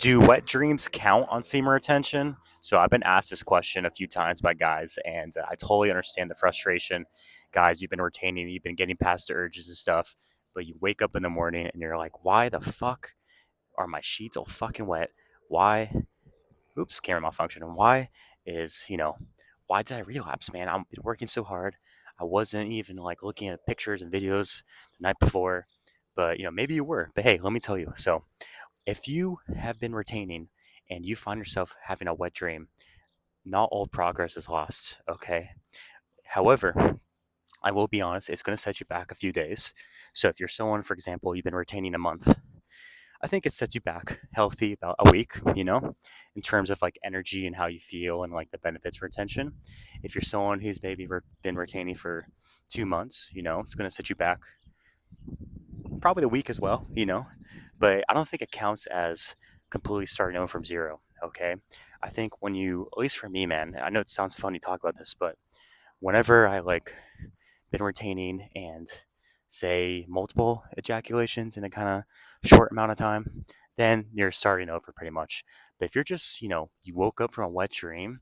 Do wet dreams count on semen retention? So I've been asked this question a few times by guys, and I totally understand the frustration. Guys, you've been retaining, you've been getting past the urges and stuff, but you wake up in the morning and you're like, why the fuck are my sheets all fucking wet? Why? Oops, camera malfunction. And why did I relapse, man? I've been working so hard. I wasn't even like looking at pictures and videos the night before, but maybe you were. But hey, let me tell you. So if you have been retaining and you find yourself having a wet dream, not all progress is lost, okay? However, I will be honest, it's going to set you back a few days. So if you're someone, for example, you've been retaining a month, I think it sets you back healthy about a week, in terms of like energy and how you feel and like the benefits of retention. If you're someone who's maybe been retaining for 2 months, it's going to set you back probably the week as well, but I don't think it counts as completely starting over from zero. Okay. I think when you, at least for me, man, I know it sounds funny to talk about this, but whenever I like been retaining and say multiple ejaculations in a kind of short amount of time, then you're starting over pretty much. But if you're just, you woke up from a wet dream,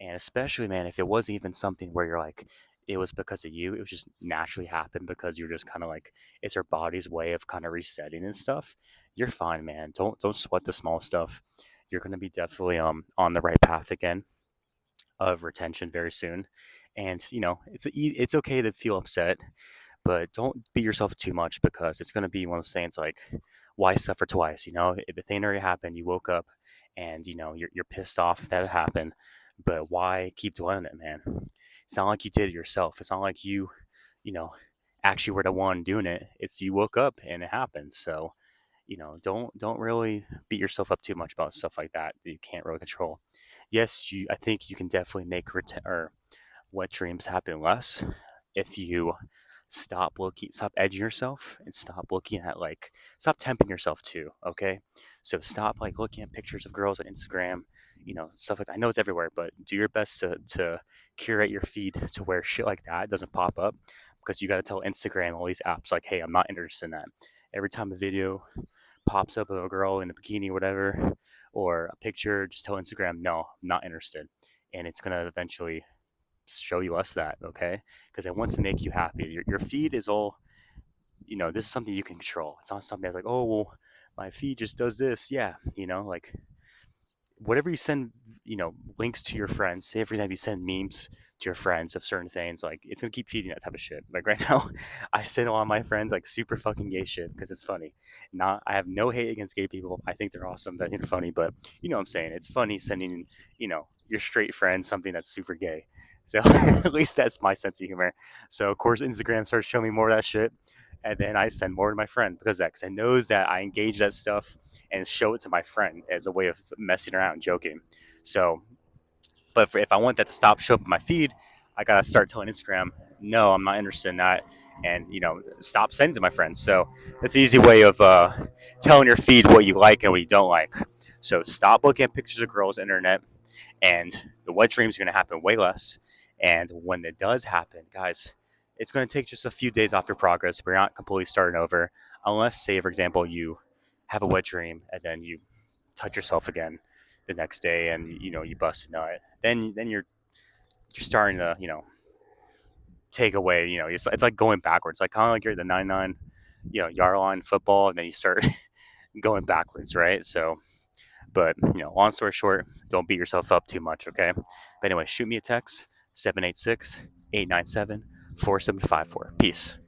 and especially, man, if it wasn't even something where you're like, it was because of you, it was just naturally happened because you're just kind of like, it's our body's way of kind of resetting and stuff. You're fine, man. Don't sweat the small stuff. You're gonna be definitely on the right path again of retention very soon. And it's okay to feel upset, but don't beat yourself too much because it's going to be one of those things like, why suffer twice? If the thing already happened, you woke up and you're pissed off that it happened, but why keep dwelling it, man? It's not like you did it yourself. It's not like you know actually were the one doing it. It's you woke up and it happened. So don't really beat yourself up too much about stuff like that you can't really control. Yes, I think you can definitely make or wet dreams happen less if you stop edging yourself and stop looking at like, stop tempting yourself too. Okay, so stop like looking at pictures of girls on Instagram, stuff like that. I know it's everywhere, but do your best to curate your feed to where shit like that doesn't pop up, because you got to tell Instagram, all these apps, like, hey, I'm not interested in that. Every time a video pops up of a girl in a bikini or whatever, or a picture, just tell Instagram, no, I'm not interested. And it's going to eventually show you less of that, okay? Because it wants to make you happy. Your feed is all, this is something you can control. It's not something that's like, oh, well, my feed just does this. Yeah, like whatever you send, links to your friends. Say, for example, you send memes to your friends of certain things, like it's gonna keep feeding that type of shit. Like right now, I send a lot of my friends like super fucking gay shit because it's funny. Not, I have no hate against gay people. I think they're awesome. I think they're funny, but you know what I'm saying. It's funny sending, your straight friend something that's super gay. So at least that's my sense of humor. So of course, Instagram starts showing me more of that shit, and then I send more to my friend because of that, because I knows that I engage that stuff and show it to my friend as a way of messing around and joking. So, but if I want that to stop showing up in my feed, I gotta start telling Instagram, no, I'm not interested in that, and stop sending to my friends. So it's an easy way of telling your feed what you like and what you don't like. So stop looking at pictures of girls on the internet, and the wet dreams are gonna happen way less. And when it does happen, guys, it's going to take just a few days off your progress. We're not completely starting over, unless, say, for example, you have a wet dream and then you touch yourself again the next day and you bust a nut. Then you're starting to take away. It's like going backwards, like kind of like you're the 99 yard line in football, and then you start going backwards, right? So, but long story short, don't beat yourself up too much, okay? But anyway, shoot me a text 786 897 4754. Peace.